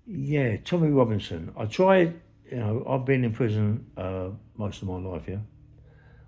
Yeah, Tommy Robinson. I tried, I've been in prison most of my life, yeah.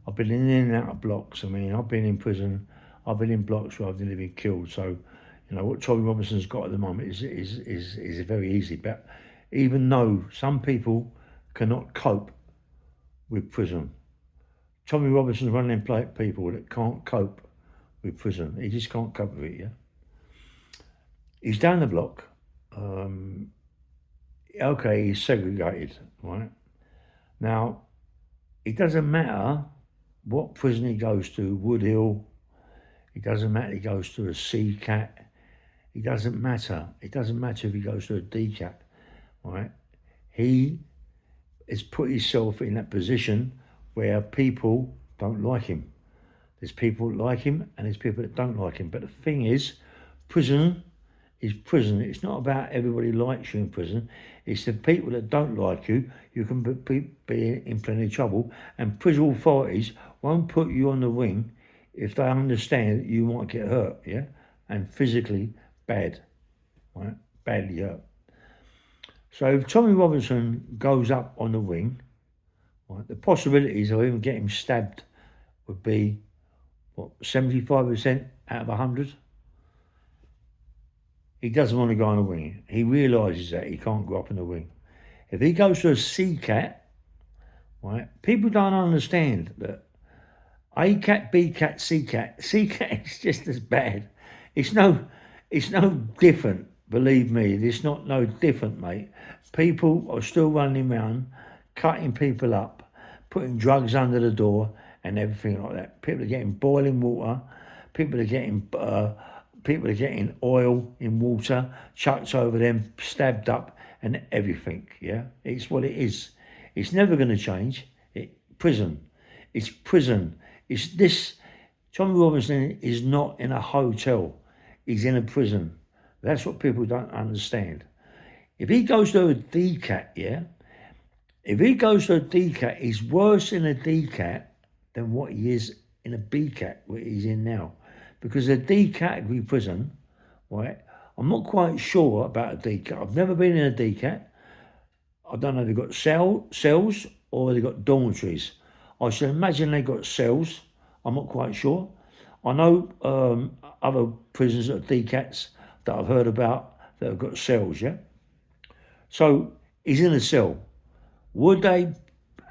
I've been in and out of blocks. I mean, I've been in prison, I've been in blocks where I've nearly been killed. So, what Tommy Robinson's got at the moment is very easy. But even though some people cannot cope with prison, Tommy Robinson's one of them people that can't cope with prison. He just can't cope with it, yeah. He's down the block. Um, okay, he's segregated, right? Now, it doesn't matter what prison he goes to, Woodhill, it doesn't matter he goes to a C-cat, it doesn't matter. It doesn't matter if he goes to a D-cat, right? He has put himself in that position where people don't like him. There's people that like him and there's people that don't like him. But the thing prison is prison. It's not about everybody likes you in prison. It's the people that don't like you. You can be in plenty of trouble. And prison authorities won't put you on the wing if they understand that you might get hurt, yeah? And physically bad, right? Badly hurt. So if Tommy Robinson goes up on the wing, right, the possibilities of him getting stabbed would be, what, 75% out of 100? He doesn't want to go on the wing. He realises that he can't go up in the wing. If he goes to a C cat, right, people don't understand that A cat, B cat, C cat. C cat is just as bad. It's no, it's no different. Believe me, it's not no different, mate. People are still running around, cutting people up, putting drugs under the door, and everything like that. People are getting boiling water. People are getting oil in water chucked over them, stabbed up, and everything. Yeah, it's what it is. It's never going to change. Prison. It's prison. It's this. Tommy Robinson is not in a hotel. He's in a prison. That's what people don't understand. If he goes to a DCAT, yeah, if he goes to a DCAT, he's worse in a DCAT than what he is in a BCAT, where he's in now. Because a D category prison, right, I'm not quite sure about a DCAT. I've never been in a DCAT. I don't know if they've got cells or they've got dormitories. I should imagine they've got cells. I'm not quite sure. I know other prisons that are DCATs that I've heard about that have got cells, yeah? So he's in a cell. Would they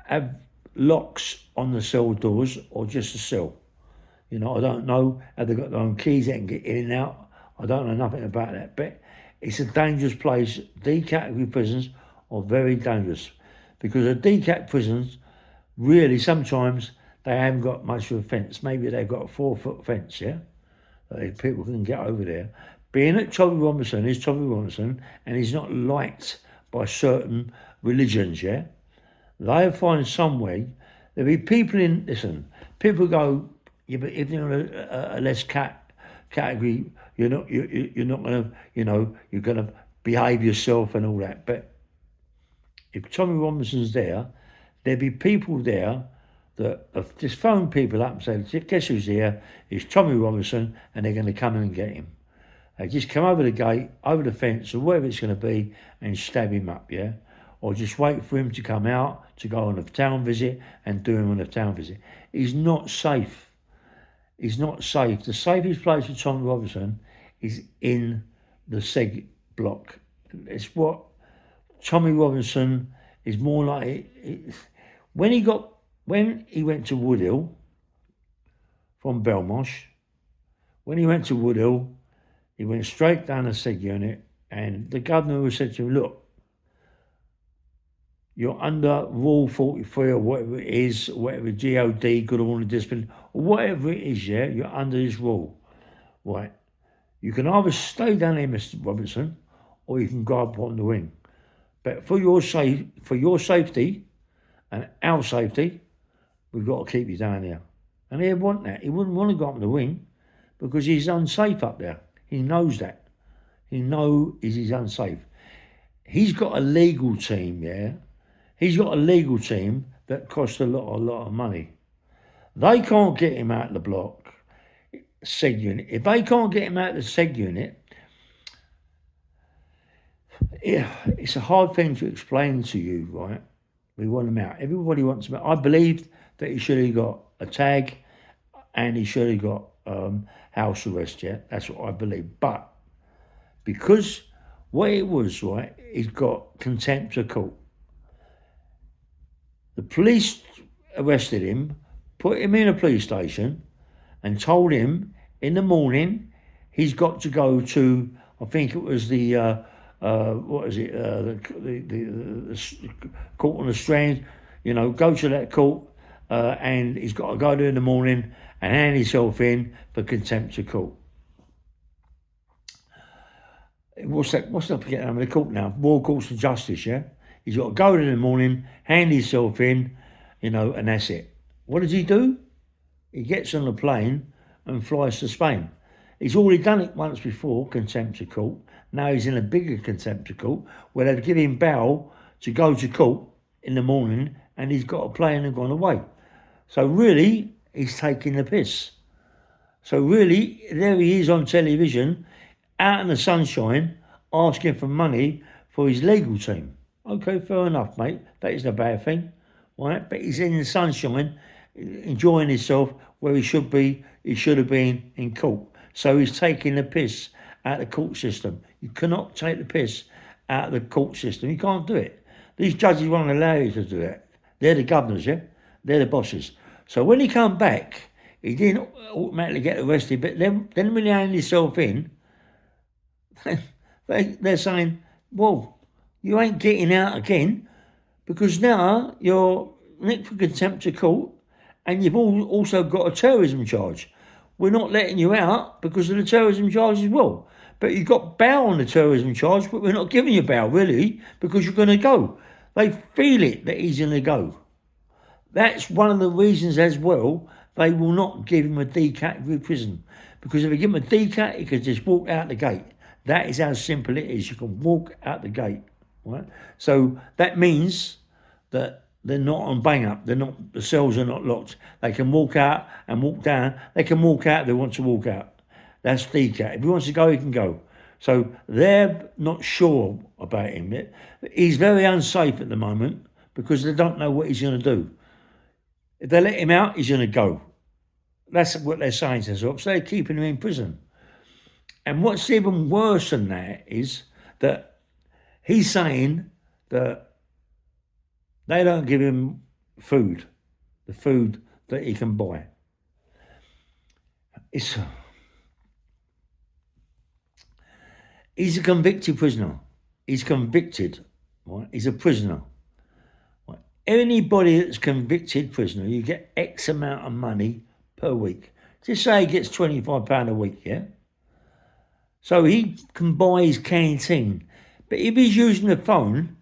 have locks on the cell doors or just a cell? I don't know. Have they got their own keys they can get in and out? I don't know nothing about that. But it's a dangerous place. D category prisons are very dangerous because the D cat prisons really sometimes they haven't got much of a fence. Maybe they've got a 4 foot fence, yeah? That people can get over there. Being that Tommy Robinson is Tommy Robinson and he's not liked by certain religions, yeah? They'll find some way. There'll be people in, listen, people go, yeah, but if you're a less category, you're not going to, you're going to behave yourself and all that. But if Tommy Robinson's there, there'll be people there that have just phoned people up and say, guess who's here? It's Tommy Robinson, and they're going to come in and get him. They just come over the gate, over the fence, or wherever it's going to be, and stab him up, yeah? Or just wait for him to come out to go on a town visit and do him on a town visit. He's not safe. He's not safe. The safest place for Tommy Robinson is in the Seg block. It's what Tommy Robinson is more like. When he went to Woodhill from Belmarsh, when he went to Woodhill, he went straight down the Seg unit, and the governor said to him, "Look, you're under Rule 43 or whatever it is, whatever GOD, Good Order Discipline, or whatever it is, yeah, you're under this rule, right? You can either stay down here, Mr. Robinson, or you can go up on the wing. But for your safety and our safety, we've got to keep you down here." And he'd want that. He wouldn't want to go up on the wing because he's unsafe up there. He knows that. He knows he's unsafe. He's got a legal team, yeah. He's got a legal team that costs a lot of money. They can't get him out of the block, Seg unit. If they can't get him out of the Seg unit, Yeah, it's a hard thing to explain to you, right? We want him out. Everybody wants him out. I believed that he should have got a tag and he should have got house arrest, yeah? That's what I believe. But because what it was, right, he's got contempt of court. The police arrested him, put him in a police station, and told him in the morning he's got to go to, I think it was the, what is it, the court on the Strand, go to that court and he's got to go there in the morning and hand himself in for contempt of court. What's that forgetting the name of the court now? Royal Courts of Justice, yeah? He's got to go there in the morning, hand himself in, and that's it. What does he do? He gets on a plane and flies to Spain. He's already done it once before, contempt of court. Now he's in a bigger contempt of court where they've given him bail to go to court in the morning and he's got a plane and gone away. So really, he's taking the piss. So really, there he is on television, out in the sunshine, asking for money for his legal team. Okay, fair enough, mate. That isn't a bad thing, right? But he's in the sunshine, enjoying himself where he should be. He should have been in court. So he's taking the piss out of the court system. You cannot take the piss out of the court system. You can't do it. These judges won't allow you to do that. They're the governors, yeah? They're the bosses. So when he come back, he didn't automatically get arrested, but then when he handed himself in, they're saying, well, you ain't getting out again because now you're nicked for contempt of court and you've also got a terrorism charge. We're not letting you out because of the terrorism charge as well. But you got bail on the terrorism charge, but we're not giving you bail, really, because you're going to go. They feel it that he's going to go. That's one of the reasons as well they will not give him a D category prison. Because if they give him a D cat, he can just walk out the gate. That is how simple it is. You can walk out the gate. Right? So that means that they're not on bang up. The cells are not locked. They can walk out and walk down. They can walk out if they want to walk out. That's D cat. If he wants to go, he can go. So they're not sure about him. He's very unsafe at the moment because they don't know what he's going to do. If they let him out, he's going to go. That's what they're saying to themselves. So they're keeping him in prison. And what's even worse than that is that he's saying that they don't give him food, the food that he can buy. He's a convicted prisoner. He's convicted, right? He's a prisoner. Right? Anybody that's convicted prisoner, you get X amount of money per week. Just say he gets £25 a week, yeah? So he can buy his canteen. But if he's using the phone,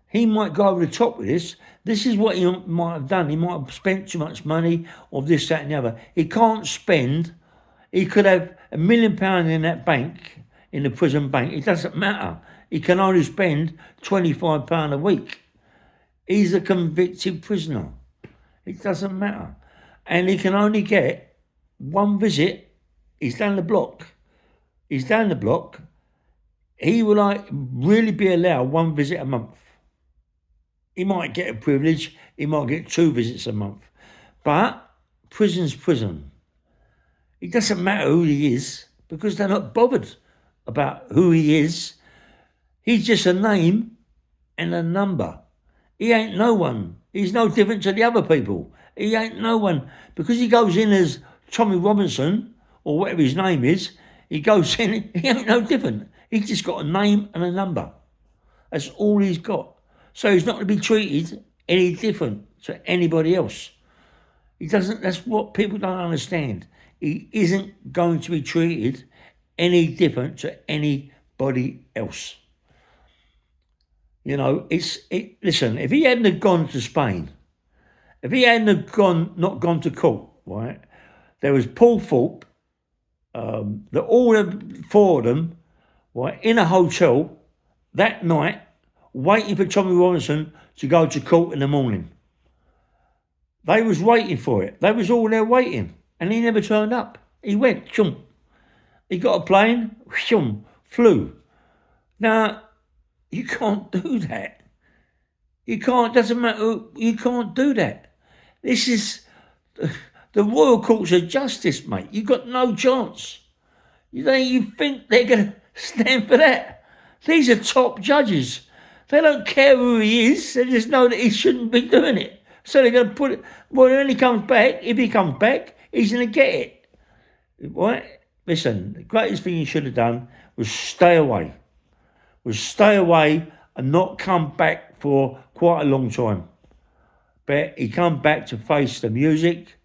he might go over the top with this. This is what he might have done. He might have spent too much money or this, that and the other. He can't spend. He could have £1 million in that bank, in the prison bank. It doesn't matter. He can only spend £25 a week. He's a convicted prisoner. It doesn't matter. And he can only get one visit. He's down the block. He's down the block. He will really be allowed one visit a month. He might get a privilege. He might get 2 visits a month. But prison's prison. It doesn't matter who he is because they're not bothered about who he is. He's just a name and a number. He ain't no one. He's no different to the other people. He ain't no one. Because he goes in as Tommy Robinson or whatever his name is, he goes in, he ain't no different. He's just got a name and a number. That's all he's got. So he's not going to be treated any different to anybody else. He doesn't, that's what people don't understand. He isn't going to be treated any different to anybody else. Listen, if he hadn't have gone to Spain, if he hadn't have not gone to court, right, there was Paul Thorpe, all the 4 of them were in a hotel that night waiting for Tommy Robinson to go to court in the morning. They was waiting for it. They was all there waiting. And he never turned up. He went, chum. He got a plane, chum, flew. Now, You can't do that. You can't, doesn't matter, you can't do that. This is the Royal Courts of Justice, mate. You've got no chance. You think they're going to stand for that? These are top judges. They don't care who he is. They just know that he shouldn't be doing it. So they're going to put it. Well, when he comes back, if he comes back, he's going to get it. Right? Listen, the greatest thing he should have done was stay away. And not come back for quite a long time. But he come back to face the music.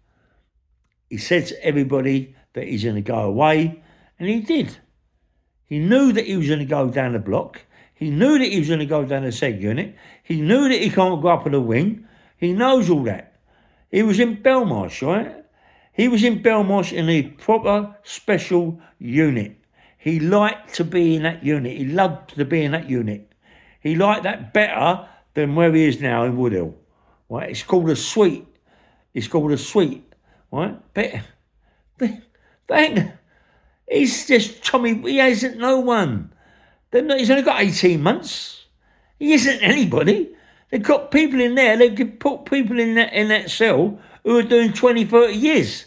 He said to everybody that he's going to go away. And he did. He knew that he was going to go down the block. He knew that he was going to go down the seg unit. He knew that he can't go up in the wing. He knows all that. He was in Belmarsh, right? He was in Belmarsh in a proper special unit. He liked to be in that unit. He loved to be in that unit. He liked that better than where he is now in Woodhill. Right? It's called a suite. Right? But he's just Tommy. He hasn't no one. He's only got 18 months. He isn't anybody. They've got people in there. They could put people in that cell who are doing 20, 30 years.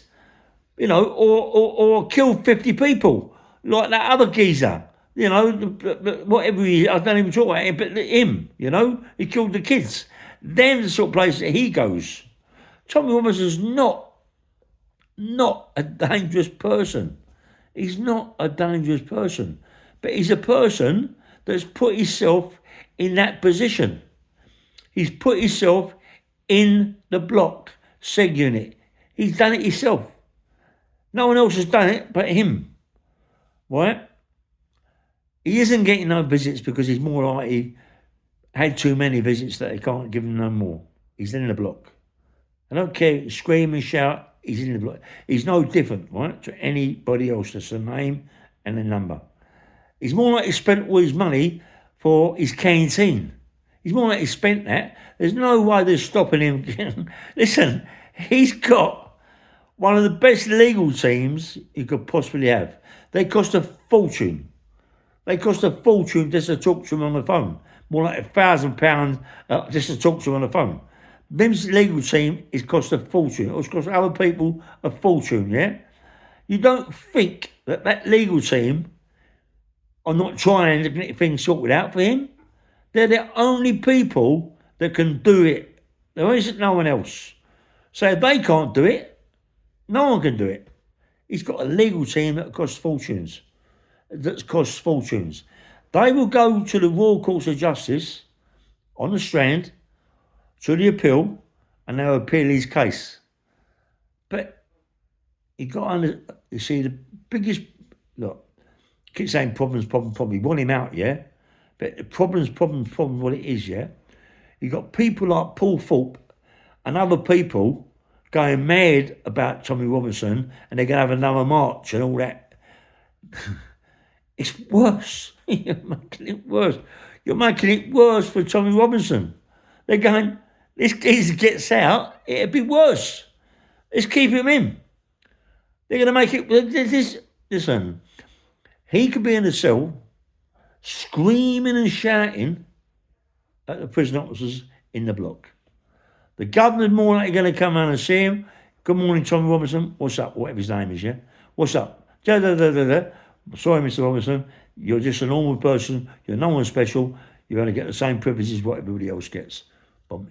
You know, or kill 50 people. Like that other geezer, you know, whatever he is, I don't even talk about him, but him, you know, he killed the kids. Them the sort of place that he goes. Tommy Robinson's not a dangerous person. He's not a dangerous person, but he's a person that's put himself in that position. He's put himself in the block seg unit. He's done it himself. No one else has done it but him. Right? He isn't getting no visits because he's more like he had too many visits that they can't give him no more. He's in the block. I don't care, scream and shout, he's in the block. He's no different, right, to anybody else. That's a name and a number. He's more like he spent all his money for his canteen. He's more like he spent that. There's no way they're stopping him. Listen, he's got one of the best legal teams you could possibly have. They cost a fortune. Just to talk to him on the phone. More like £1,000 just to talk to him on the phone. Them's legal team is cost a fortune. It's cost other people a fortune, yeah? You don't think that legal team are not trying to get things sorted out for him? They're the only people that can do it. There isn't no one else. So if they can't do it, no one can do it. He's got a legal team that costs fortunes. They will go to the Royal Courts of Justice on the Strand to the appeal, and they'll appeal his case. But you see, the biggest, look, I keep saying problems. You want him out, yeah? But the problems, what it is, yeah? You got people like Paul Thorpe and other people going mad about Tommy Robinson, and they're going to have another march and all that. It's worse. You're making it worse. You're making it worse for Tommy Robinson. They're going, this geezer gets out, it'll be worse. Let's keep him in. They're going to make it... Listen, he could be in a cell screaming and shouting at the prison officers in the block. The governor's more likely going to come around and see him. Good morning, Tommy Robinson. What's up? Whatever his name is, yeah? What's up? Sorry, Mr. Robinson. You're just a normal person. You're no one special. You're going to get the same privileges what everybody else gets. But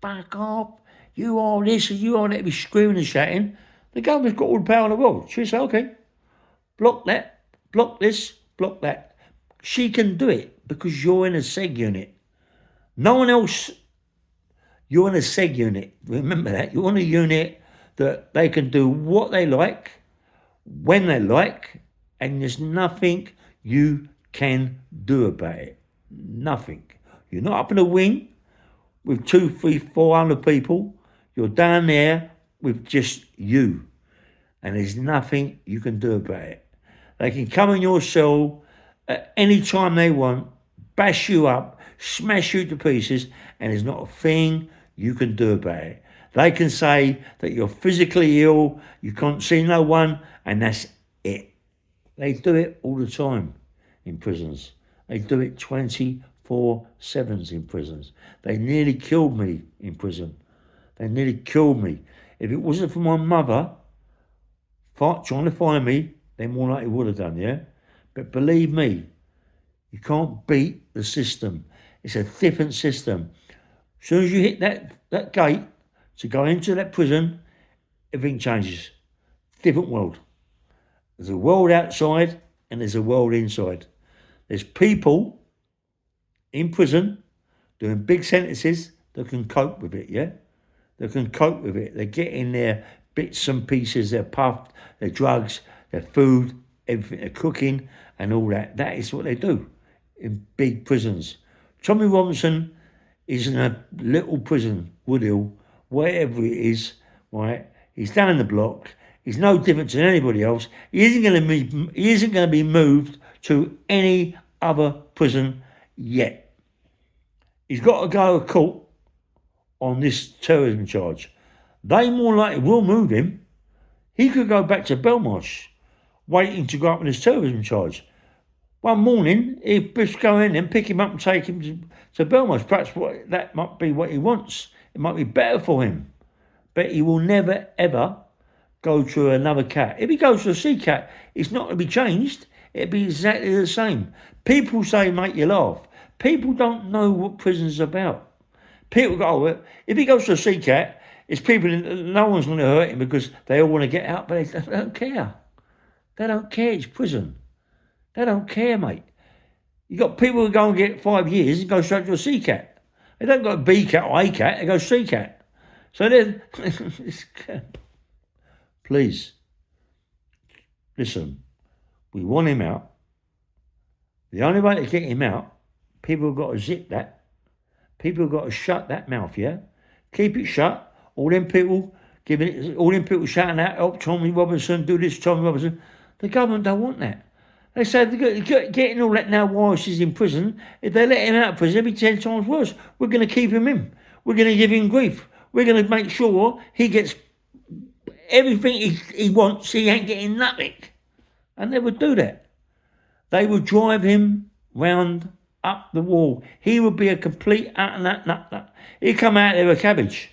fuck off. You are this and you are that. Be screaming and shouting. The governor's got all the power in the world. She'll say, okay, block that, block this, block that. She can do it because you're in a seg unit. No one else. You're in a seg unit. Remember that. You're in a unit that they can do what they like, when they like, and there's nothing you can do about it. Nothing. You're not up in a wing with 200, 300, 400 people. You're down there with just you. And there's nothing you can do about it. They can come in your cell at any time they want, bash you up, smash you to pieces, and there's not a thing you can do about it. They can say that you're physically ill, you can't see no one, and that's it. They do it all the time in prisons. They do it 24/7. 24/7s in prisons. They nearly killed me in prison. They nearly killed me. If it wasn't for my mother trying to find me, they more likely would have done, yeah? But believe me, you can't beat the system. It's a different system. As soon as you hit that gate to go into that prison, everything changes. Different world. There's a world outside and there's a world inside. There's people in prison doing big sentences that can cope with it, yeah? They can cope with it. They're getting their bits and pieces, their puff, their drugs, their food, everything, their cooking and all that. That is what they do in big prisons. Tommy Robinson is in a little prison, Woodhill, wherever it is, right? He's down the block. He's no different to anybody else. He isn't going to be moved to any other prison yet. He's got to go to court on this terrorism charge. They more likely will move him. He could go back to Belmarsh, waiting to go up on his terrorism charge. One morning, he'd just go in and pick him up and take him to Belmarsh. Perhaps that might be what he wants. It might be better for him. But he will never, ever go to another cat. If he goes to a sea cat, it's not going to be changed. It'll be exactly the same. People say make you laugh. People don't know what prison's about. People go, oh, if he goes to a sea cat, it's people, no one's going to hurt him because they all want to get out, but they don't care. They don't care. It's prison. They don't care, mate. You got people who go and get 5 years and go straight to a sea cat. They don't go B cat or A cat, they go sea cat. So then, please, listen, we want him out. The only way to get him out, people have got to zip that. People have got to shut that mouth, yeah? Keep it shut. All them people shouting out, help Tommy Robinson, do this, Tommy Robinson. The government don't want that. They say they're getting all that now while he's in prison. If they let him out of prison, it'll be 10 times worse. We're going to keep him in. We're going to give him grief. We're going to make sure he gets everything he wants. He ain't getting nothing. And they would do that. They would drive him round up the wall. He would be a complete He'd come out there a cabbage.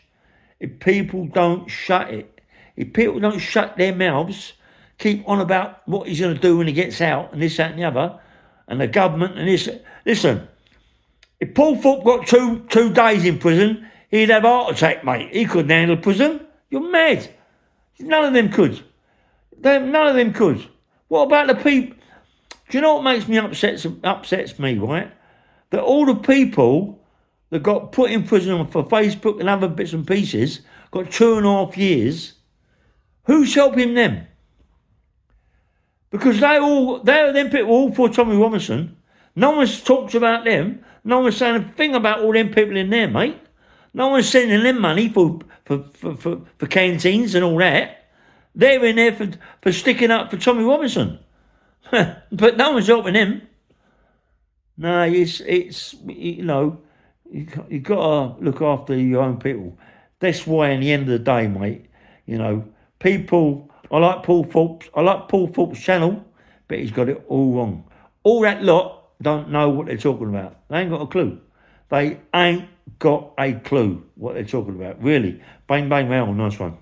If people don't shut it, if people don't shut their mouths, keep on about what he's going to do when he gets out, and this, that, and the other, and the government, and this. Listen, if Paul Thorpe got two days in prison, he'd have a heart attack, mate. He couldn't handle prison. You're mad. None of them could. None of them could. What about the people? Do you know what makes me upsets me, right? That all the people that got put in prison for Facebook and other bits and pieces got 2.5 years. Who's helping them? Because them people all for Tommy Robinson. No one's talked about them. No one's saying a thing about all them people in there, mate. No one's sending them money for canteens and all that. They're in there for sticking up for Tommy Robinson. But no one's helping him. No, it's you know, you got to look after your own people. That's why, in the end of the day, mate, you know, people. I like Paul Thorpe's channel, but he's got it all wrong. All that lot don't know what they're talking about. They ain't got a clue. They ain't got a clue what they're talking about. Really. Bang, bang, well, nice one.